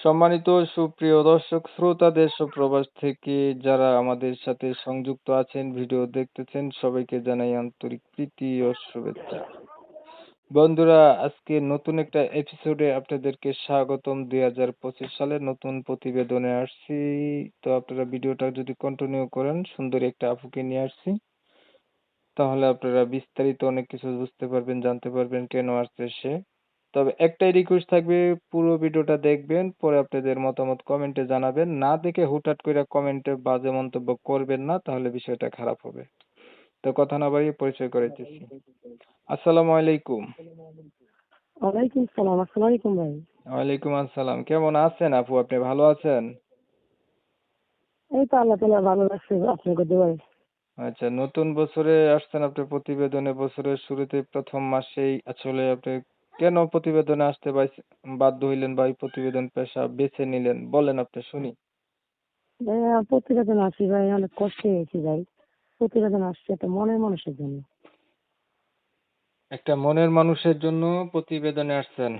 সম্মানিত সুপ্রিয় দর্শক শ্রোতা দেশ ও প্রবাস থেকে যারা আমাদের সাথে সংযুক্ত আছেন, ভিডিও দেখতেছেন, সবাইকে জানাই আন্তরিক প্রীতি ও শুভেচ্ছা। বন্ধুরা, আজকে নতুন একটা এপিসোডে আপনাদেরকে স্বাগতম। 2025 সালের নতুন প্রতিবেদনে আসছি। তো আপনারা ভিডিওটা যদি কন্টিনিউ করেন, সুন্দর একটা আপুকে নিয়ে আসছি, তাহলে আপনারা বিস্তারিত অনেক কিছু বুঝতে পারবেন, জানতে পারবেন কেন আসছে সে। তবে একটাই রিকোয়েস্ট থাকবে, পুরো ভিডিওটা দেখবেন, পরে আপনাদের মতামত কমেন্টে জানাবেন। না দেখে হুটহাট করে কমেন্টে বাজে মন্তব্য করবেন না, তাহলে বিষয়টা খারাপ হবে। তো কথা না বাড়িয়ে পরিচয় করাইতেছি। আসসালামু আলাইকুম। ওয়ালাইকুম সালাম। আসসালামু আলাইকুম ভাই। ওয়ালাইকুম আসসালাম। কেমন আছেন আপু? আপনি ভালো আছেন? এই তো আল্লাহ তাআলা ভালো রাখছে আপনাকে দোয়ায়। আচ্ছা, নতুন বছরে আসছেন আপনি প্রতিবেদনে। বছরের শুরুতে প্রথম মাসেই আসলে আপনি কেন প্রতিবেদনে আসতে বাধ্য হইলেন বা এই প্রতিবেদন পেশা বেছে নিলেন, বলেন আপনি শুনি। প্রতিবেদন আসি ভাই, অনেক কষ্টে হয়েছি ভাই। প্রতিবেদন আসছে একটা মনের মানুষের জন্য। একটা মনের মানুষের জন্য প্রতিবেদনে আসছেন।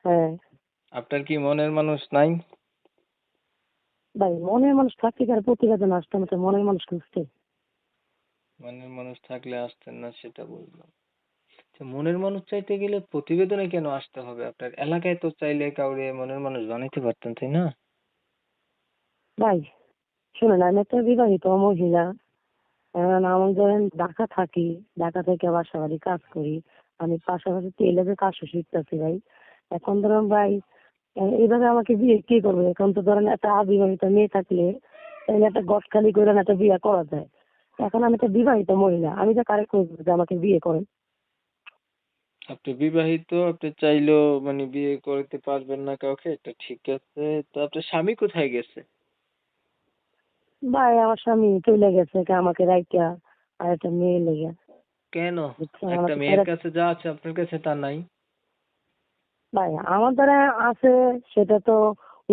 হ্যাঁ আপনার কি মনের মানুষ নাই? ভাই, মনের মানুষ থাকতে কি আর প্রতিবেদন আসতাম? তো মনের মানুষ খুঁজতে। মনের মানুষ থাকলে আসতেন না, সেটা বললাম। আচ্ছা, মনের মানুষ চাইতে গেলে প্রতিবেদনে কেন আসতে হবে? আপনার এলাকায় তো চাইলে কাউরে মনের মানুষ বানাইতে পারতেন, তাই না? ভাই শুনুন, আমি একটা বিবাহিত মহিলা। আমি ধরেন ঢাকা থাকি, ঢাকা থেকে বাসা বাড়ি কাজ করি। আমি পাশাপাশি টেইলারের কাজও শিখতেছি ভাই। এখন ধরুন ভাই, এইভাবে আমাকে বিয়ে কে করবে? এখন তো ধরেন একটা অবিবাহিত মেয়ে থাকলে তাহলে একটা গট খালি করে না একটা বিয়ে করা যায়। এখন আমি একটা বিবাহিত মহিলা, আমি তো কারে করবো যে আমাকে বিয়ে করেন? আপনি বিবাহিত, আপনি চাইলেও মানে বিয়ে করতে পারবেন না কাউকে, এটা ঠিক আছে। তো আপনার স্বামী কোথায় গেছে? ভাই আমার স্বামী চলে গেছে আমাকে রাইকা, আর একটা মেয়ে লেগে। কেন? বুঝছেন, একটা আমাকে মেয়ের ছেড়ে। কাছে যা আছে আপনার কাছে তা নাই? ভাই আমার দ্বারা আছে, সেটা তো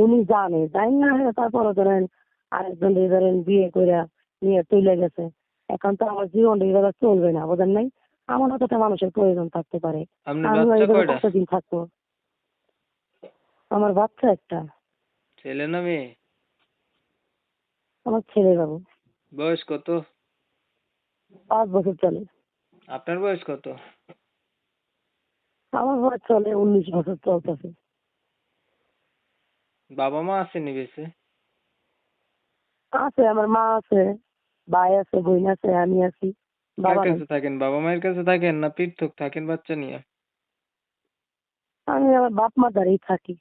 উনি জানে, তাই না? তারপরে ধরেন আরেকজন ধরেন বিয়ে করে নিয়ে চলে গেছে। এখন তো আমার জীবনটা এইভাবে চলবে না, বোঝেন নাই? আমারও তো একটা মানুষের প্রয়োজন থাকতে পারে। আপনার আমি বাচ্চা এইভাবে কয়টা? কতদিন থাকবো? আমার বাচ্চা একটা। ছেলে না মেয়ে? আমার ছেলে বাবু। বয়স কত? 5 বছর চলে। আপনার বয়স কত? আমার বয়স চলে 19 বছর চলতেছে। বাবা মা আসেনি বেঁচে? আছে, আমার মা আছে, ভাই আছে, বোন আছে, আমি আছি। কার বাবা নাই। কাছে থাকেন? বাবা মায়ের কাছে থাকেন না পৃথক থাকেন বাচ্চা নিয়ে? আমি আমার বাপ মা দ্বারাই থাকি।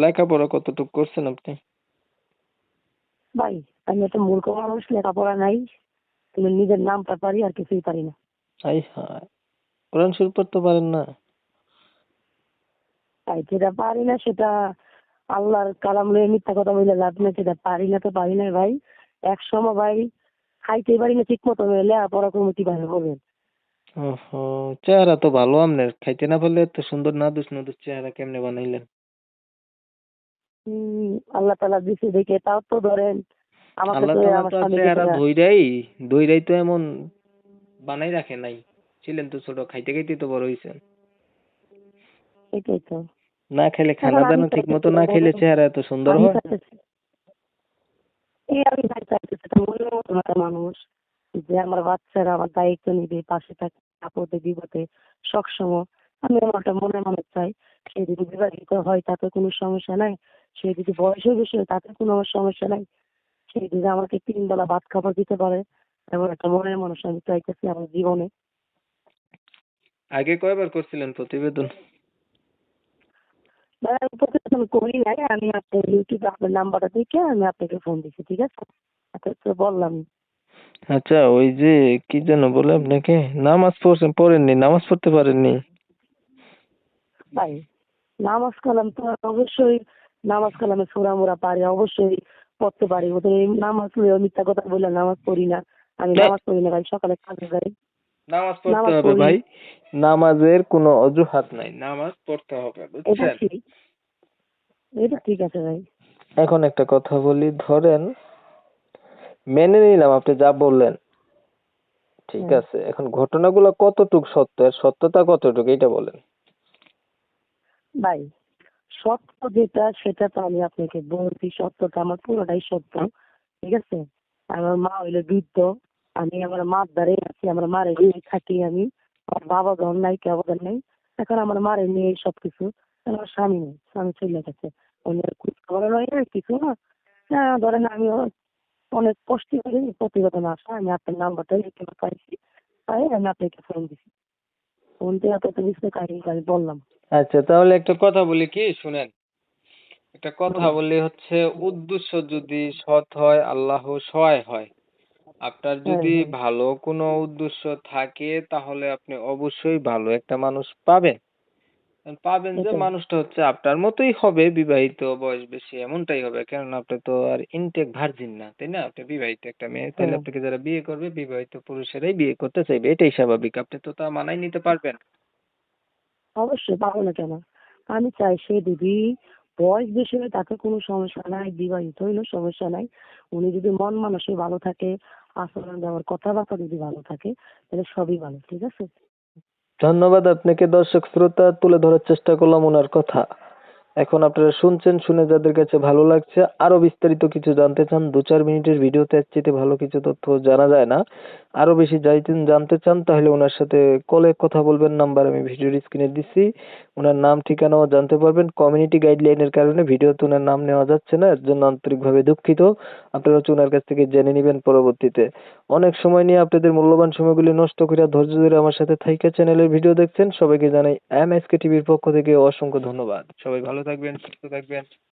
লেখাপড়া কতটুকু করছেন আপনি? ভাই আমি একটা মূর্খ মানুষ, লেখাপড়া নাই, তুমি নিজের নামটা পারি, আর কিছুই পারি না। হাই হাই, কোরআন শরীফ পড়তে পারেন না? তাই যেটা পারি না সেটা আল্লাহর কালাম লয়ে মিথ্যা কথা বলে লাভ নেই। সেটা পারি না তো পারি না ভাই। এক সময় ভাই খাইতে পারি না ঠিক মতো, লেখাপড়া করবো কিভাবে বলবেন? ওহো, চেহারা তো ভালো আপনার, খাইতে না পারলে এত সুন্দর নাদুস নাদুস চেহারা কেমনে বানাইলেন? আল্লাহ তালা দিছে দেখে, তাও তো ধরেন আমাকে আল্লাহ তো তাআলা আমার তো আর স্বামীকে চেহারা ছাড়া। ধইরাই তো এমন বানাই রাখে নাই। ছিলেন তো ছোট, খাইতে খাইতে তো বড় হইছেন। এটাই তো। না খাইলে, এখন খানা আমি দানা ঠিক মতো চাইতেছি না ভাই, খাইলে চেহারা এত সুন্দর আমি হয়? চাইতেছি আমি ভাই চাইতেছি একটা মনের মতন একটা মানুষ, যে আমার বাচ্চারা আমার দায়িত্ব নিবে, পাশে থাকে, আপদে বিপদে সবসময়। আমি আমার একটা মনের মানুষ চাই। সে যদি বিবাহিত হয় তাতে কোনো সমস্যা নাই, সে যদি বয়সের বেশি হয় তাতে কোনো আমার সমস্যা নাই, সে যদি আমাকে 3 বেলা ভাত খাবার দিতে পারে, এমন একটা মনের মানুষ আমি চাইতেছি আমার জীবনে। আগে কয়বার করছিলেন প্রতিবেদন? ভাই আমি প্রতিবেদন করি নাই, আমি আপনার ইউটিউবে আপনার নাম্বারটা দেখে আমি আপনাকে ফোন দিচ্ছি, ঠিক আছে? আপনাকে বললাম। আচ্ছা, ওই যে কি যেন বলে আপনাকে, নামাজ পড়েননি, নামাজ পড়তে পারেননি? ভাই নামাজ কালাম তো অবশ্যই, নামাজ কালামে সোরা মোরা পারি, অবশ্যই পড়তে পারি। ওদের এই নামাজ লইয়া মিথ্যা কথা বললে নামাজ পড়ি না। আমি না, নামাজ পড়ি না ভাই, সকালে কাজে যাই। নামাজ পড়তে নামাজ হবে পড়ি, ভাই। নামাজের কোনো অজুহাত নাই, নামাজ পড়তে হবে, এটা বুঝছেন? ঠিক, এটা ঠিক আছে ভাই। এখন একটা কথা বলি, ধরেন মেনে নিলাম আপনি যা বললেন, ঠিক হ্যাঁ আছে। এখন ঘটনাগুলো কতটুক সত্য, এর সত্যতা কতটুকু, এটা বলেন। ভাই, সত্য যেটা সেটা তো আমি আপনাকে বলছি, সত্যটা আমার পুরোটাই সত্য, ঠিক আছে। আমার মা হইলো বৃদ্ধ, আমি আমার মার দ্বারে আছি, আমার মারে নিয়ে থাকি আমি। আমার বাবা ঘর নাই, কেউ ঘর নাই, এখন আমার মারে নিয়ে সবকিছু। আমার স্বামী নেই, স্বামী চলে গেছে, অন্যের খোঁজ খবর নয় না কিছু না। ধরেন আমি অনেক কষ্ট করে প্রতিবেদন আসা, আমি আপনার নাম্বারটা লিখে পাইছি, তাই আমি আপনাকে ফোন দিছি। ফোন দিয়ে আপনাকে কিছু কাহিনী আমি বললাম। আচ্ছা, তাহলে একটা কথা বলি কি শুনেন। একটা কথা বলেন। বলি হচ্ছে, উদ্দেশ্য যদি সৎ হয় আল্লাহ সহায় হয়। আপনার হ্যাঁ, যদি হ্যাঁ, ভালো কোনো উদ্দেশ্য থাকে তাহলে আপনি অবশ্যই ভালো একটা মানুষ পাবেন। পাবেন যে সেটাই। মানুষটা হচ্ছে আপনার মতোই হবে, বিবাহিত, বয়স বেশি, এমনটাই হবে। কেননা আপনি তো আর ইনটেক ভার্জিন না, তাই না? আপনি বিবাহিত একটা মেয়ে, তাহলে হ্যাঁ, আপনাকে যারা বিয়ে করবে বিবাহিত পুরুষেরাই বিয়ে করতে চাইবে, এটাই স্বাভাবিক। আপনি তো তা মানায় নিতে পারবেন। অবশ্যই পাবো না কেন? আমি চাই সে যদি বয়স বেশি হয় তাতে কোনো সমস্যা নাই, বিবাহিত হইলেও সমস্যা নাই। উনি যদি মন মানসিক ভালো থাকে, আচরণ ব্যবহার কথাবার্তা যদি ভালো থাকে, তাহলে সবই ভালো, ঠিক আছে। ধন্যবাদ আপনাকে দর্শক শ্রোতা, তুলে ধরার চেষ্টা করলাম ওনার কথা। এখন আপনারা শুনছেন, শুনে যাদের কাছে ভালো লাগছে, আরো বিস্তারিত কিছু জানতে চান, 2-4 মিনিটের ভিডিওতে এর চাইতে ভালো কিছু তথ্য জানা যায় না। আরো বেশি জানতে চান তাহলে ওনার সাথে কলে কথা বলবেন, নাম্বার আমি ভিডিওর স্ক্রিনে দিচ্ছি। ওনার নাম ঠিকানাও জানতে পারবেন। কমিউনিটি গাইডলাইনের কারণে ভিডিওতে ওনার নাম নেওয়া যাচ্ছে না, এর জন্য আন্তরিকভাবে দুঃখিত। আপনারা হচ্ছে ওনার কাছ থেকে জেনে নিবেন পরবর্তীতে। অনেক সময় নিয়ে আপনাদের মূল্যবান সময়গুলি নষ্ট করে ধৈর্য ধরে আমার সাথে থাইকা চ্যানেলের ভিডিও দেখছেন, সবাইকে জানাই এমএসকে টিভির পক্ষ থেকে অসংখ্য ধন্যবাদ। সবাই ভালো থাকবেন, সুস্থ থাকবেন।